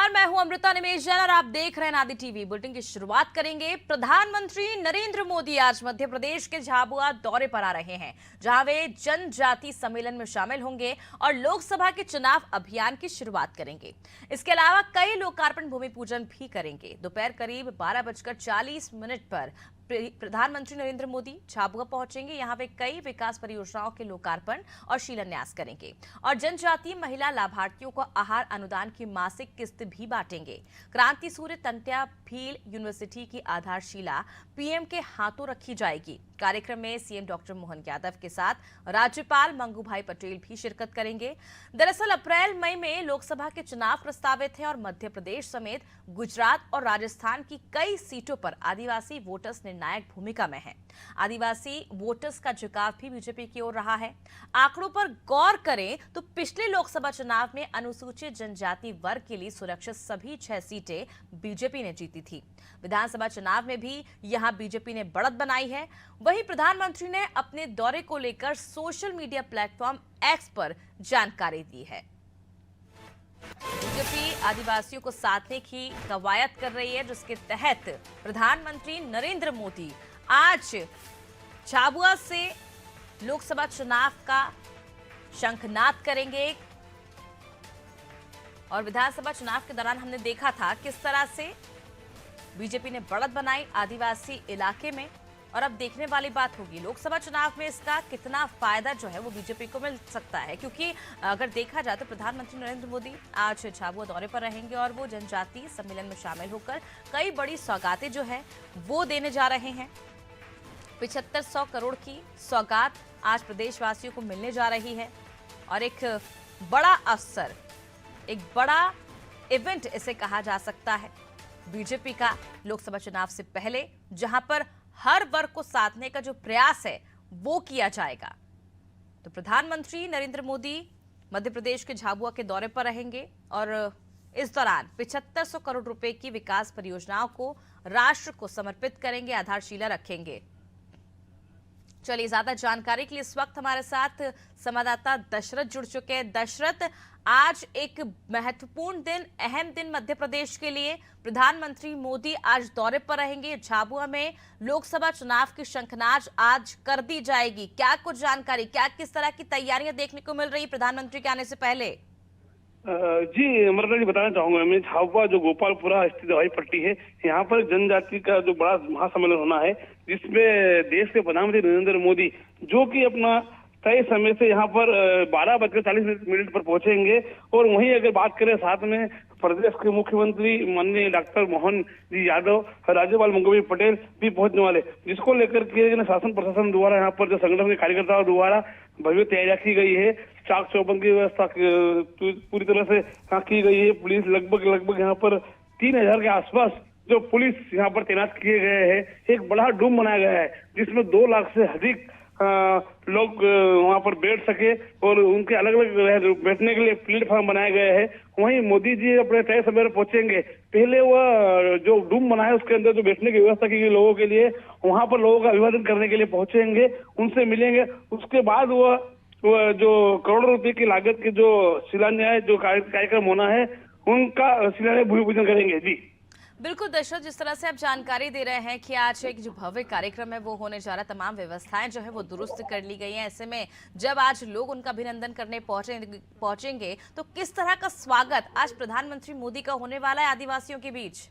नमस्कार, मैं हूं अमृता निमेश जैन और आप देख रहे हैं नादी टीवी। बुलेटिन की शुरुआत करेंगे। प्रधानमंत्री नरेंद्र मोदी आज मध्य प्रदेश के झाबुआ दौरे पर आ रहे हैं, जहां वे जनजाति सम्मेलन में शामिल होंगे और लोकसभा के चुनाव अभियान की शुरुआत करेंगे। इसके अलावा कई लोकार्पण भूमि पूजन भी करेंगे। दोपहर करीब 12:40 पर प्रधानमंत्री नरेंद्र मोदी झाबुआ पहुंचेंगे। यहां वे कई विकास परियोजनाओं के लोकार्पण और शिलान्यास करेंगे और जनजातीय महिला लाभार्थियों को आहार अनुदान की मासिक किस्त भी बांटेंगे। क्रांति सूर्य तंत्या भील यूनिवर्सिटी की आधारशिला पीएम के हाथों रखी जाएगी। कार्यक्रम में सीएम डॉक्टर मोहन यादव के साथ राज्यपाल मंगूभाई पटेल भी शिरकत करेंगे। दरअसल अप्रैल मई में लोकसभा के चुनाव प्रस्तावित हैं और मध्य प्रदेश समेत गुजरात और राजस्थान की कई सीटों पर आदिवासी वोटर्स निर्णायक भूमिका में हैं। आदिवासी वोटर्स का झुकाव भी बीजेपी की ओर रहा है। आंकड़ों पर गौर करें तो पिछले लोकसभा चुनाव में अनुसूचित जनजाति वर्ग के लिए सुरक्षित सभी 6 सीटें बीजेपी ने जीती थी। विधानसभा चुनाव में भी यहां बीजेपी ने बढ़त बनाई है। वहीं प्रधानमंत्री ने अपने दौरे को लेकर सोशल मीडिया प्लेटफॉर्म एक्स पर जानकारी दी है। बीजेपी आदिवासियों को साधने की कवायद कर रही है, जिसके तहत प्रधानमंत्री नरेंद्र मोदी आज झाबुआ से लोकसभा चुनाव का शंखनाद करेंगे। और विधानसभा चुनाव के दौरान हमने देखा था किस तरह से बीजेपी ने बढ़त बनाई आदिवासी इलाके में, और अब देखने वाली बात होगी लोकसभा चुनाव में इसका कितना फायदा जो है वो बीजेपी को मिल सकता है। क्योंकि अगर देखा जाए तो प्रधानमंत्री नरेंद्र मोदी आज झाबुआ दौरे पर रहेंगे और वो जनजातीय सम्मेलन में शामिल होकर कई बड़ी सौगातें जो है वो देने जा रहे हैं। 7500 करोड़ की सौगात आज प्रदेशवासियों को मिलने जा रही है और एक बड़ा अवसर, एक बड़ा इवेंट इसे कहा जा सकता है बीजेपी का लोकसभा चुनाव से पहले, जहां पर हर वर्ग को साधने का जो प्रयास है वो किया जाएगा। तो प्रधानमंत्री नरेंद्र मोदी मध्य प्रदेश के झाबुआ के दौरे पर रहेंगे और इस दौरान 7500 करोड़ रुपए की विकास परियोजनाओं को राष्ट्र को समर्पित करेंगे, आधारशिला रखेंगे। चलिए, ज्यादा जानकारी के लिए इस वक्त हमारे साथ संवाददाता दशरथ जुड़ चुके हैं। दशरथ, आज एक महत्वपूर्ण दिन, अहम दिन मध्य प्रदेश के लिए। प्रधानमंत्री मोदी आज दौरे पर रहेंगे। झाबुआ में लोकसभा चुनाव की शंखनाद आज कर दी जाएगी। क्या कुछ जानकारी, क्या किस तरह की तैयारियां देखने को मिल रही प्रधानमंत्री के आने से पहले? जी अमृता जी, बताना चाहूंगा मैं, झाबुआ जो गोपालपुरा स्थित हवाई पट्टी है, यहाँ पर जनजाति का जो बड़ा महासम्मेलन होना है, जिसमें देश के प्रधानमंत्री नरेंद्र मोदी जो कि अपना तय समय से यहाँ पर 12:40 पर पहुंचेंगे। और वहीं अगर बात करें साथ में प्रदेश के मुख्यमंत्री माननीय डॉक्टर मोहन जी यादव, राज्यपाल मंगूभाई पटेल भी पहुंचने वाले, जिसको लेकर के शासन प्रशासन द्वारा यहाँ पर जो संगठन के कार्यकर्ताओं द्वारा भव्य तैयारियां की गई है। चाक चौबंद की व्यवस्था पूरी तरह से यहाँ की गई है। पुलिस लगभग यहाँ पर 3000 के आसपास जो पुलिस यहाँ पर तैनात किए गए हैं। एक बड़ा डूम बनाया गया है जिसमें 2 लाख से अधिक लोग वहां पर बैठ सके और उनके अलग अलग बैठने के लिए प्लेटफॉर्म बनाए गए हैं। वहीं मोदी जी अपने तय समय पर पहुंचेंगे। पहले वह जो डूम बना है उसके अंदर जो बैठने की व्यवस्था की गई लोगों के लिए, वहां पर लोगों का अभिवादन करने के लिए पहुंचेंगे, उनसे मिलेंगे। उसके बाद वह जो करोड़ों रुपए की लागत के जो शिलान्यास जो कार्यक्रम होना है, उनका शिलान्यास भूमि पूजन करेंगे। जी बिल्कुल दशरथ, जिस तरह से आप जानकारी दे रहे हैं कि आज एक जो भव्य कार्यक्रम है वो होने जा रहा है, तमाम व्यवस्थाएं जो है वो दुरुस्त कर ली गई हैं। ऐसे में जब आज लोग उनका अभिनंदन करने पहुंचेंगे तो किस तरह का स्वागत आज प्रधानमंत्री मोदी का होने वाला है आदिवासियों के बीच?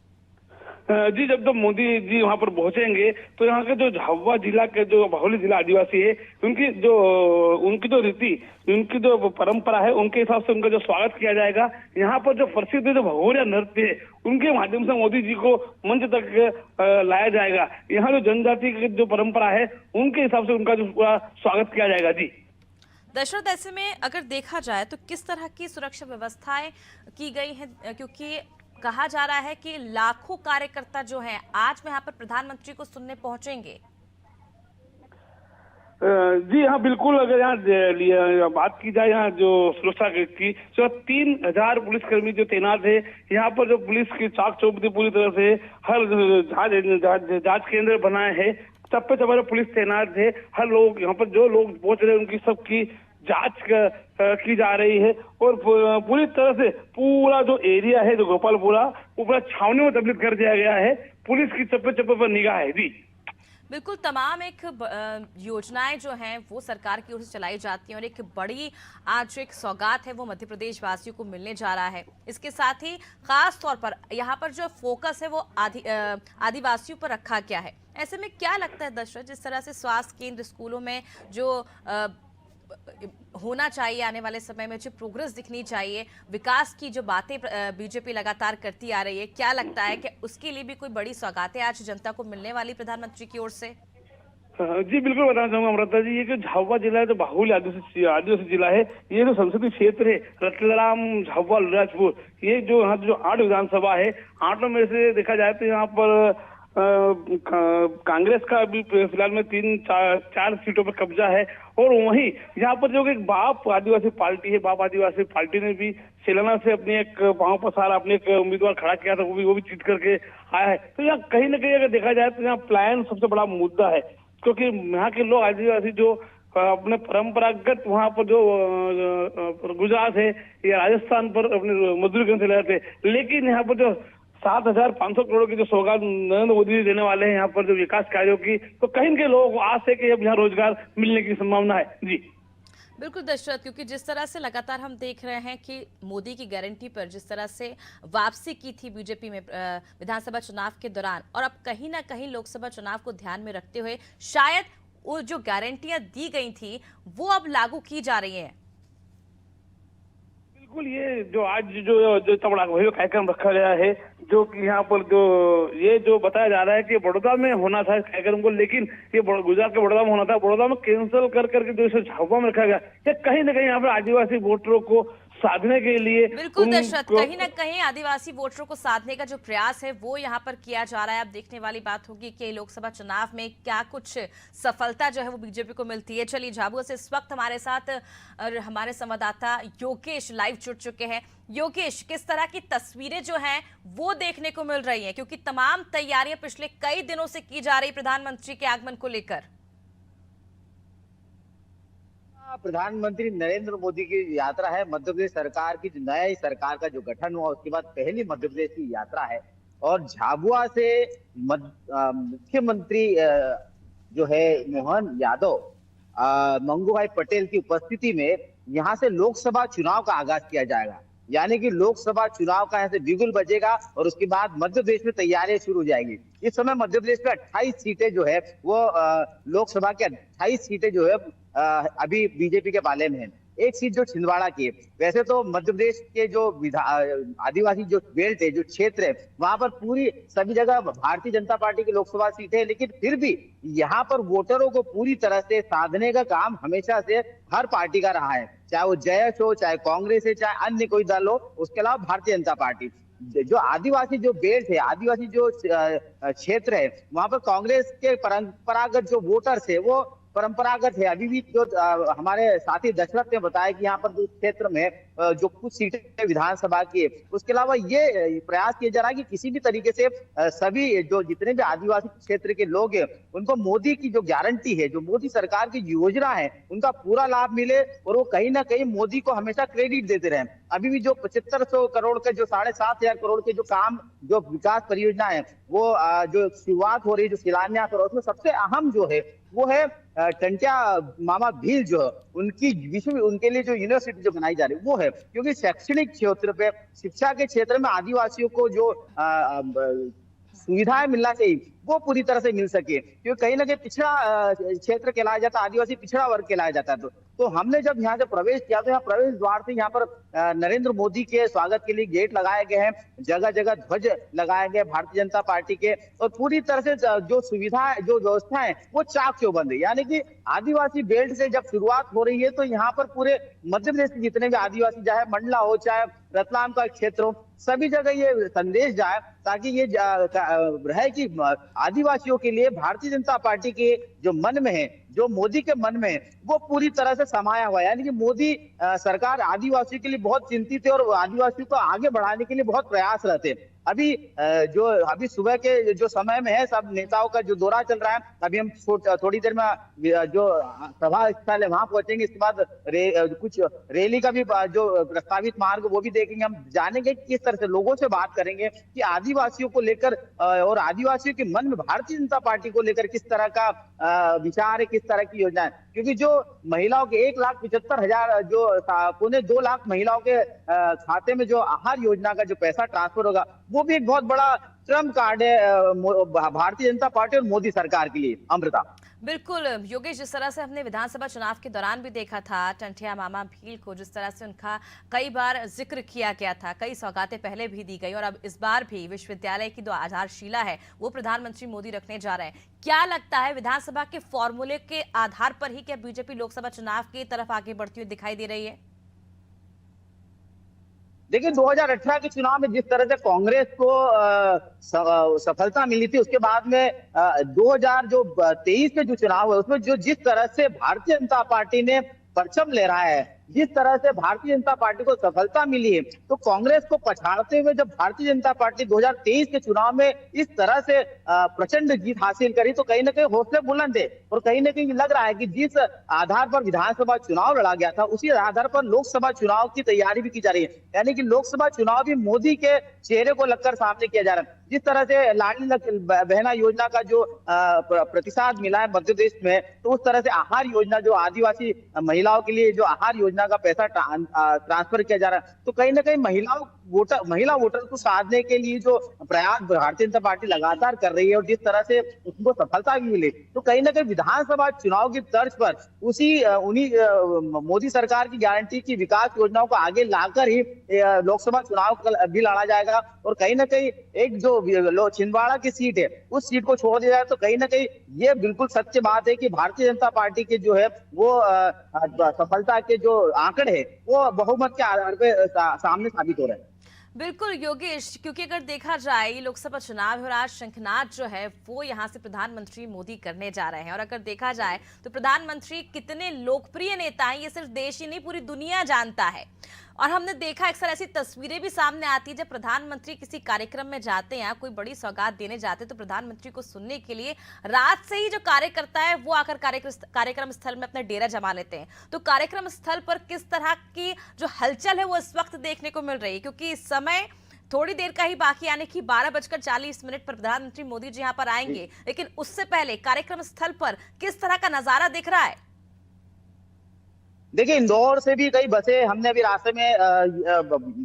जी, जब तक मोदी जी वहां पर पहुंचेंगे तो यहाँ के जो झाबुआ जिला के जो बाहुली जिला आदिवासी है, उनकी जो रीति, उनकी जो परंपरा है, उनके हिसाब से उनका जो स्वागत किया जाएगा। यहाँ पर जो प्रसिद्ध जो भगोरिया नृत्य है, उनके माध्यम से मोदी जी को मंच तक लाया जाएगा। यहाँ जो जनजाति की जो परंपरा है, उनके हिसाब से उनका जो पूरा स्वागत किया जाएगा। जी दशरथ, ऐसे में अगर देखा जाए तो किस तरह की सुरक्षा व्यवस्थाएं की गई हैं, क्योंकि कहा जा रहा है कि लाखों कार्यकर्ता जो हैं आज यहाँ पर प्रधानमंत्री को सुनने पहुंचेंगे। जी हाँ, बिल्कुल। अगर यहाँ बात की जाए यहाँ जो सुरक्षा की, तो 3000 पुलिसकर्मी जो तैनात है यहाँ पर, जो पुलिस की चाक चौबंदी पूरी तरह से हर जांच केंद्र बनाए हैं, चप्पे चप्पे पुलिस तैनात है। हर लोग यहाँ पर जो लोग पहुंच रहे हैं उनकी सबकी जांच की जा रही है और पूरी तरह से पूरा जो एरिया है जो गोपालपुरा वो पूरा छावनी में तब्दील कर दिया गया है। पुलिस की चप्पे चप्पे पर निगाह है जी। बिल्कुल, तमाम योजनाएं जो हैं वो सरकार की ओर से चलाई जाती हैं और एक बड़ी आज जो एक सौगात है वो मध्य प्रदेश वासियों को मिलने जा रहा है। इसके साथ ही खास तौर पर यहाँ पर जो फोकस है वो आदिवासियों पर रखा गया है। ऐसे में क्या लगता है दशरथ, जिस तरह से स्वास्थ्य केंद्र, स्कूलों में जो होना चाहिए, आने वाले समय में जो प्रोग्रेस दिखनी चाहिए, विकास की जो बातें बीजेपी लगातार करती आ रही है, क्या लगता है कि उसके लिए भी कोई बड़ी सौगातें आज जनता को मिलने वाली प्रधानमंत्री की ओर से? जी बिल्कुल बताना चाहूंगा अमृता जी, ये जो झाबुआ जिला है जो बाहुल्य आदिवासी जिला है, ये जो संसदीय क्षेत्र है रतलाम, झाबुआ, अलीराजपुर, ये जो यहाँ जो 8 विधानसभा है, 8 में से देखा जाए तो यहाँ पर कांग्रेस का अभी फिलहाल में 3-4 सीटों पर कब्जा है। और वहीं यहाँ पर जो एक बाप आदिवासी पार्टी है, बाप आदिवासी पार्टी ने भी सेलाना से अपने एक पांव पसार अपने एक उम्मीदवार खड़ा किया था, वो भी जीत करके आया है। तो यहाँ कहीं ना कहीं अगर देखा जाए तो यहाँ पलायन सबसे बड़ा मुद्दा है, क्योंकि यहाँ के लोग आदिवासी जो अपने परंपरागत वहाँ पर जो गुजरात है या राजस्थान पर अपने मजदूरी करने चले जाते हैं, लेकिन यहाँ पर जो 7,500 करोड़ की जो सौगात नरेंद्र मोदी जी देने वाले हैं यहाँ पर जो विकास कार्यों की, तो कहीं के लोगों को आस है कि अब यहाँ रोजगार मिलने की संभावना है जी। बिल्कुल दशरथ, क्योंकि जिस तरह से लगातार हम देख रहे हैं कि मोदी की गारंटी पर जिस तरह से वापसी की थी बीजेपी में विधानसभा चुनाव के दौरान, और अब कहीं ना कहीं लोकसभा चुनाव को ध्यान में रखते हुए शायद वो जो गारंटियां दी गई थी वो अब लागू की जा रही हैं। बिल्कुल, ये जो आज जो इतना बड़ा कार्यक्रम रखा गया है, जो कि यहाँ पर जो बताया जा रहा है कि बड़ौदा में होना था इस कार्यक्रम को, लेकिन ये गुजरात के बड़ौदा में होना था, बड़ौदा में कैंसिल कर करके जो इसे झाबुआ में रखा गया, ये कहीं ना कहीं यहाँ पर आदिवासी वोटरों को साधने के लिए। बिल्कुल दशरथ, कहीं ना कहीं आदिवासी वोटरों को साधने का जो प्रयास है वो यहाँ पर किया जा रहा है। अब देखने वाली बात होगी कि लोकसभा चुनाव में क्या कुछ सफलता जो है वो बीजेपी को मिलती है। चलिए, झाबुआ से इस वक्त हमारे साथ हमारे संवाददाता योगेश लाइव जुड़ चुके हैं। योगेश, किस तरह की तस्वीरें जो हैं वो देखने को मिल रही हैं, क्योंकि तमाम तैयारियां पिछले कई दिनों से की जा रही प्रधानमंत्री के आगमन को लेकर? प्रधानमंत्री नरेंद्र मोदी की यात्रा है, मध्य प्रदेश सरकार की, जो नया सरकार का जो गठन हुआ उसके बाद पहली मध्य प्रदेश की यात्रा है। और झाबुआ से मुख्यमंत्री जो है मोहन यादव, मंगू भाई पटेल की उपस्थिति में यहाँ से लोकसभा चुनाव का आगाज किया जाएगा। यानी कि लोकसभा चुनाव का यहाँ से बिगुल बजेगा और उसके बाद मध्य प्रदेश में तैयारियां शुरू हो जाएंगी। इस समय मध्य प्रदेश में 28 सीटें जो है वो लोकसभा के 28 सीटें जो है अभी बीजेपी के पाले में है। एक सीट जो छिंदवाड़ा की है। वैसे तो मध्य प्रदेश के जो आदिवासी जो बेल्ट है, जो क्षेत्र है, वहां पर पूरी सभी जगह भारतीय जनता पार्टी की लोकसभा सीट है, लेकिन फिर भी यहाँ पर वोटरों को पूरी तरह से साधने का काम हमेशा से हर पार्टी का रहा है, चाहे वो जयश हो, चाहे कांग्रेस है, चाहे अन्य कोई दल हो, उसके अलावा भारतीय जनता पार्टी। जो आदिवासी जो बेल्ट है, आदिवासी जो क्षेत्र है, वहां पर कांग्रेस के परंपरागत जो वोटर्स है वो परंपरागत है। अभी भी जो हमारे साथी दशरथ ने बताया कि यहाँ पर जो क्षेत्र में जो कुछ सीटें विधानसभा की है, उसके अलावा ये प्रयास किया जा रहा है कि किसी भी तरीके से सभी जो जितने भी आदिवासी क्षेत्र के लोग हैं उनको मोदी की जो गारंटी है, जो मोदी सरकार की योजना है, उनका पूरा लाभ मिले और वो कहीं ना कहीं मोदी को हमेशा क्रेडिट देते रहे। अभी भी जो 7500 करोड़ के जो 7500 करोड़ के जो काम, जो विकास परियोजना है, वो जो शुरुआत हो रही है, जो शिलान्यास हो रहा है, उसमें सबसे अहम जो है वो है टंट्या मामा भील जो है उनकी उनके लिए जो यूनिवर्सिटी जो बनाई जा रही है वो है। क्योंकि शैक्षणिक क्षेत्र पे, शिक्षा के क्षेत्र में आदिवासियों को जो सुविधाएं मिलना चाहिए वो पूरी तरह से मिल सके, क्योंकि कहीं ना कहीं पिछड़ा क्षेत्र कहलाया जाता है, आदिवासी पिछड़ा वर्ग कहलाया जाता है। तो हमने जब यहाँ से प्रवेश किया तो यहाँ प्रवेश द्वार से यहाँ पर नरेंद्र मोदी के स्वागत के लिए गेट लगाए गए हैं, जगह जगह ध्वज लगाए गए भारतीय जनता पार्टी के, और पूरी तरह से जो सुविधा, जो व्यवस्था है वो चाक चौबंद है। यानी कि आदिवासी बेल्ट से जब शुरुआत हो रही है तो यहाँ पर पूरे मध्य प्रदेश के जितने भी आदिवासी, चाहे मंडला हो, चाहे रतलाम का क्षेत्र हो, सभी जगह ये संदेश जाए ताकि ये रहे कि आदिवासियों के लिए भारतीय जनता पार्टी के जो मन में है, जो मोदी के मन में है, वो पूरी तरह से समाया हुआ है। यानी कि मोदी सरकार आदिवासियों के लिए बहुत चिंतित है और आदिवासियों को आगे बढ़ाने के लिए बहुत प्रयास रहते हैं। अभी जो अभी सुबह के जो समय में है, सब नेताओं का जो दौरा चल रहा है। अभी हम थोड़ी देर में जो सभा स्थल है वहां पहुंचेंगे। इसके बाद कुछ रैली का भी जो प्रस्तावित मार्ग वो भी देखेंगे। हम जानेंगे किस तरह से लोगों से बात करेंगे कि आदिवासियों को लेकर और आदिवासियों के मन में भारतीय जनता पार्टी को लेकर किस तरह का विचार है, किस तरह की योजना है। क्योंकि जो महिलाओं के 1,75,000 जो 2.25 लाख महिलाओं के खाते में जो आहार योजना का जो पैसा ट्रांसफर होगा, वो भी एक बहुत बड़ा ट्रम्प कार्ड है भारतीय जनता पार्टी और मोदी सरकार के लिए। अमृता। बिल्कुल योगेश, जिस तरह से हमने विधानसभा चुनाव के दौरान भी देखा था टंटिया मामा भील को, जिस तरह से उनका कई बार जिक्र किया गया था, कई सौगातें पहले भी दी गई और अब इस बार भी विश्वविद्यालय की जो आधारशिला है वो प्रधानमंत्री मोदी रखने जा रहे हैं। क्या लगता है विधानसभा के फॉर्मूले के आधार पर ही क्या बीजेपी लोकसभा चुनाव की तरफ आगे बढ़ती हुई दिखाई दे रही है? देखिए 2018 के चुनाव में जिस तरह से कांग्रेस को सफलता मिली थी, उसके बाद में 2023 के जो चुनाव है उसमें जो जिस तरह से भारतीय जनता पार्टी ने परचम लहराया है, जिस तरह से भारतीय जनता पार्टी को सफलता मिली है, तो कांग्रेस को पछाड़ते हुए जब भारतीय जनता पार्टी 2023 के चुनाव में इस तरह से प्रचंड जीत हासिल करी, तो कहीं ना कहीं हौसले बुलंद थे। और कहीं ना कहीं लग रहा है कि जिस आधार पर विधानसभा चुनाव लड़ा गया था, उसी आधार पर लोकसभा चुनाव की तैयारी भी की जा रही है। यानी कि लोकसभा चुनाव भी मोदी के चेहरे को लगकर सामने किया जा रहा है। जिस तरह से लाडली बहना योजना का जो प्रतिसाद मिला है मध्य प्रदेश में, तो उस तरह से आहार योजना, जो आदिवासी महिलाओं के लिए जो आहार योजना का पैसा ट्रांसफर किया जा रहा है, तो कहीं ना कहीं महिला वोटर को साधने के लिए जो प्रयास भारतीय जनता पार्टी लगातार कर रही है और जिस तरह से उनको सफलता भी मिली, तो कहीं ना कहीं विधानसभा चुनाव की तर्ज पर उन्हीं मोदी सरकार की गारंटी की विकास योजनाओं को आगे लाकर ही लोकसभा चुनाव भी लड़ा जाएगा। और कहीं ना कहीं एक जो छिंदवाड़ा की सीट है, उस सीट को छोड़ दिया जाए, तो कहीं ना कहीं ये बिल्कुल सत्य बात है कि भारतीय जनता पार्टी के जो है वो सफलता के जो आंकड़े हैं वो बहुमत के आधार पर सामने साबित हो रहे हैं। बिल्कुल योगेश, क्योंकि अगर देखा जाए ये लोकसभा चुनाव है और आज शंखनाद जो है वो यहाँ से प्रधानमंत्री मोदी करने जा रहे हैं। और अगर देखा जाए तो प्रधानमंत्री कितने लोकप्रिय नेता हैं ये सिर्फ देश ही नहीं पूरी दुनिया जानता है। और हमने देखा अक्सर ऐसी तस्वीरें भी सामने आती है जब प्रधानमंत्री किसी कार्यक्रम में जाते हैं, कोई बड़ी सौगात देने जाते हैं, तो प्रधानमंत्री को सुनने के लिए रात से ही जो कार्यकर्ता है वो आकर कार्यक्रम स्थल में अपना डेरा जमा लेते हैं। तो कार्यक्रम स्थल पर किस तरह की जो हलचल है वो इस वक्त देखने को मिल रही है, क्योंकि इस समय थोड़ी देर का ही बाकी आने की 12:40 पर प्रधानमंत्री मोदी जी यहाँ पर आएंगे, लेकिन उससे पहले कार्यक्रम स्थल पर किस तरह का नजारा दिख रहा है? देखिए इंदौर से भी कई बसें, हमने अभी रास्ते में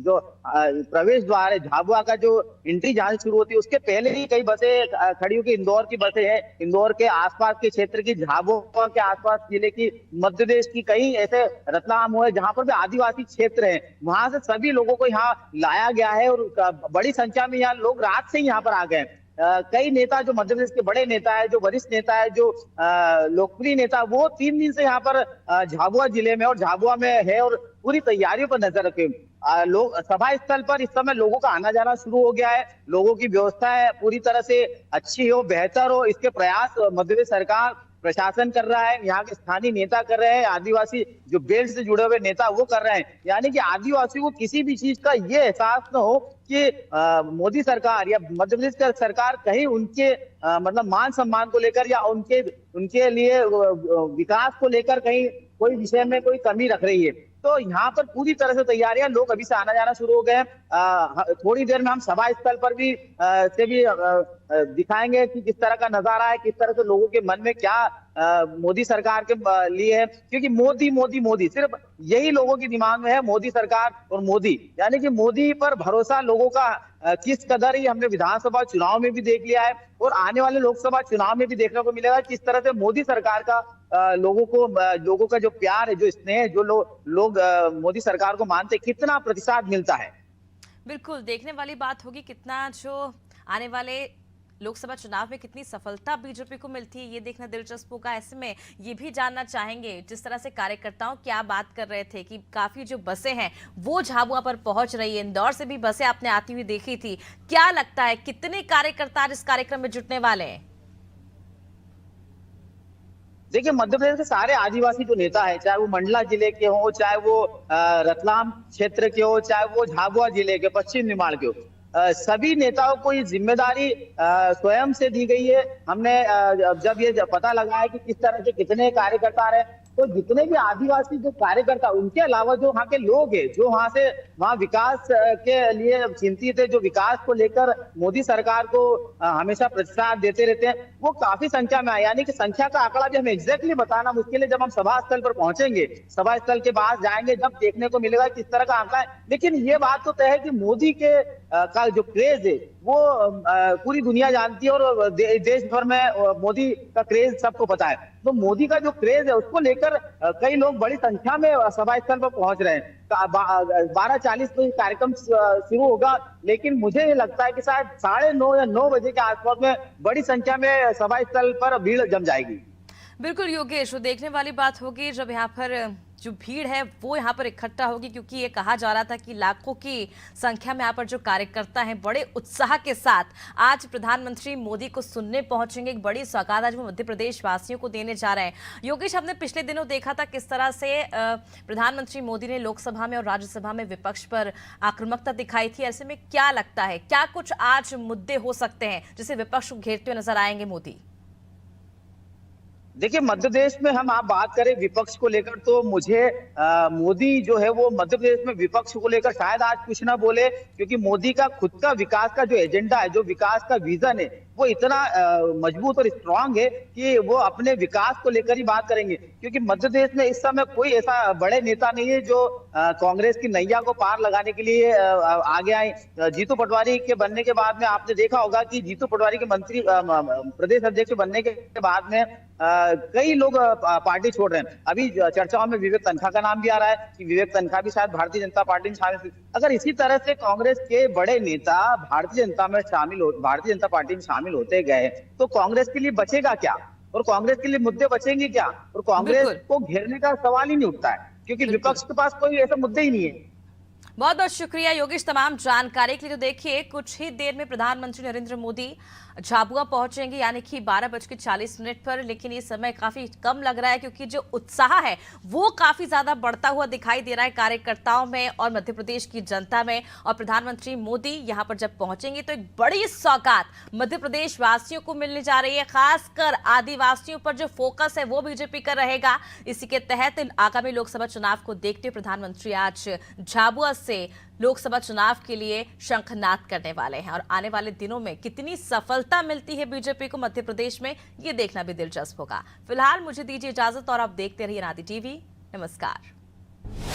जो प्रवेश द्वार है झाबुआ का जो एंट्री जहां से शुरू होती है, उसके पहले ही कई बसें खड़ी होकर इंदौर की बसें हैं। इंदौर के आसपास के क्षेत्र की, झाबुआ के आसपास जिले की, मध्य प्रदेश की कई ऐसे रतलाम हुए जहां पर भी आदिवासी क्षेत्र है, वहां से सभी लोगों को यहाँ लाया गया है और बड़ी संख्या में यहाँ लोग रात से ही यहाँ पर आ गए। कई नेता जो मध्य प्रदेश के बड़े नेता है, जो वरिष्ठ नेता है, जो लोकप्रिय नेता, वो 3 दिन से यहाँ पर झाबुआ जिले में और झाबुआ में है और पूरी तैयारियों पर नजर रखे। लोग सभा स्थल पर इस समय लोगों का आना जाना शुरू हो गया है। लोगों की व्यवस्था है पूरी तरह से अच्छी हो, बेहतर हो, इसके प्रयास मध्य प्रदेश सरकार प्रशासन कर रहा है, यहाँ के स्थानीय नेता कर रहे हैं, आदिवासी जो बेल्ट से जुड़े हुए नेता वो कर रहे हैं। यानी कि आदिवासियों को किसी भी चीज का ये एहसास न हो कि मोदी सरकार या मध्य प्रदेश की सरकार कहीं उनके मतलब मान सम्मान को लेकर या उनके लिए विकास को लेकर कहीं कोई विषय में कोई कमी रख रही है। तो यहाँ पर पूरी तरह से तैयारियां, लोग अभी से आना जाना शुरू हो गए हैं। थोड़ी देर में हम सभा स्थल पर भी दिखाएंगे कि किस तरह का नजारा है, किस तरह से लोगों के मन में क्या मोदी सरकार के लिए है। क्योंकि मोदी मोदी मोदी सिर्फ यही लोगों के दिमाग में है, मोदी सरकार और मोदी, यानी कि मोदी पर भरोसा लोगों का किस कदर ही हमने विधानसभा चुनाव में भी देख लिया है और आने वाले लोकसभा चुनाव में भी देखने को मिलेगा किस तरह से मोदी सरकार का लोगों का जो प्यार है, जो स्नेह है, जो लोग मोदी सरकार को मानते, कितना प्रतिशत मिलता है। बिल्कुल देखने वाली बात होगी कितना जो आने वाले लोकसभा चुनाव में कितनी सफलता बीजेपी को मिलती है, ये देखना दिलचस्प होगा। ऐसे में ये भी जानना चाहेंगे जिस तरह से कार्यकर्ताओं क्या बात कर रहे थे कि काफी जो बसें हैं वो झाबुआ पर पहुंच रही है, इंदौर से भी बसें आपने आती हुई देखी थी। क्या लगता है कितने कार्यकर्ता इस कार्यक्रम में जुटने वाले हैं? देखिए मध्य प्रदेश के सारे आदिवासी जो नेता है, चाहे वो मंडला जिले के हो, चाहे वो रतलाम क्षेत्र के हो, चाहे वो झाबुआ जिले के, पश्चिम निमाड़ के हो, सभी नेताओं को ये जिम्मेदारी स्वयं से दी गई है। हमने जब ये पता लगा है कि किस तरह से कितने कार्यकर्ता आ रहे हैं, तो जितने भी आदिवासी जो कार्यकर्ता, उनके अलावा जो वहाँ के लोग हैं, जो वहाँ विकास के लिए चिंतित है, जो विकास को लेकर मोदी सरकार को हमेशा प्रोत्साहन देते रहते हैं, वो काफी संख्या में आए। यानी कि संख्या का आंकड़ा भी हमें एग्जैक्टली बताना मुश्किल है। जब हम सभा स्थल पर पहुंचेंगे, सभा स्थल के पास जाएंगे, जब देखने को मिलेगा किस तरह का आंकड़ा है। लेकिन ये बात तो तय है कि मोदी के का जो क्रेज है वो पूरी दुनिया जानती है, और देश भर में मोदी का क्रेज सबको पता है। तो मोदी का जो क्रेज है उसको लेकर कई लोग बड़ी संख्या में सभा स्थल पर पहुंच रहे हैं। 12:40 बजे कार्यक्रम शुरू होगा, लेकिन मुझे ये लगता है कि शायद 9:30 या 9 बजे के आसपास में बड़ी संख्या में सभा स्थल पर भीड़ जम जाएगी। बिल्कुल योगेश, वो देखने वाली बात होगी जब यहाँ पर जो भीड़ है वो यहाँ पर इकट्ठा होगी, क्योंकि ये कहा जा रहा था कि लाखों की संख्या में यहाँ पर जो कार्यकर्ता हैं बड़े उत्साह के साथ आज प्रधानमंत्री मोदी को सुनने पहुंचेंगे। एक बड़ी सौगात आज वो मध्य प्रदेश वासियों को देने जा रहे हैं। योगेश, हमने पिछले दिनों देखा था किस तरह से प्रधानमंत्री मोदी ने लोकसभा में और राज्यसभा में विपक्ष पर आक्रामकता दिखाई थी। ऐसे में क्या लगता है, क्या कुछ आज मुद्दे हो सकते हैं जिसे विपक्ष को घेरते हुए नजर आएंगे मोदी? देखिए, मध्य प्रदेश में हम आप बात करें विपक्ष को लेकर, तो मुझे मोदी जो है वो मध्य प्रदेश में विपक्ष को लेकर शायद आज कुछ ना बोले, क्योंकि मोदी का खुद का विकास का जो एजेंडा है, जो विकास का विजन है, वो इतना मजबूत और स्ट्रांग है कि वो अपने विकास को लेकर ही बात करेंगे। क्योंकि मध्य प्रदेश में इस समय कोई ऐसा बड़े नेता नहीं है जो कांग्रेस की नैया को पार लगाने के लिए आगे आए। जीतू पटवारी के बनने के बाद में आपने देखा होगा कि जीतू पटवारी के मंत्री प्रदेश अध्यक्ष बनने के बाद में कई लोग पार्टी छोड़ रहे हैं। अभी चर्चाओं में विवेक तन्खा का नाम भी आ रहा है कि विवेक तन्खा भी शायद भारतीय जनता पार्टी में शामिल। अगर इसी तरह से कांग्रेस के बड़े नेता भारतीय जनता पार्टी में शामिल होते गए, तो कांग्रेस के लिए बचेगा क्या, और कांग्रेस के लिए मुद्दे बचेंगे क्या? और कांग्रेस को घेरने का सवाल ही नहीं उठता है, क्योंकि विपक्ष के पास कोई ऐसा मुद्दे ही नहीं है। बहुत बहुत शुक्रिया योगेश तमाम जानकारी के लिए। तो देखिए, कुछ ही देर में प्रधानमंत्री नरेंद्र मोदी झाबुआ पहुंचेंगे, यानी कि 12:40 पर। लेकिन ये समय काफी कम लग रहा है, क्योंकि जो उत्साह है वो काफी ज्यादा बढ़ता हुआ दिखाई दे रहा है कार्यकर्ताओं में और मध्य प्रदेश की जनता में। और प्रधानमंत्री मोदी यहां पर जब पहुंचेंगे तो एक बड़ी सौगात मध्य प्रदेश वासियों को मिलने जा रही है। खासकर आदिवासियों पर जो फोकस है वो बीजेपी का रहेगा। इसी के तहत आगामी लोकसभा चुनाव को देखते हुए प्रधानमंत्री आज झाबुआ से लोकसभा चुनाव के लिए शंखनाद करने वाले हैं। और आने वाले दिनों में कितनी सफलता मिलती है बीजेपी को मध्य प्रदेश में, ये देखना भी दिलचस्प होगा। फिलहाल मुझे दीजिए इजाजत और आप देखते रहिए आदि टीवी। नमस्कार।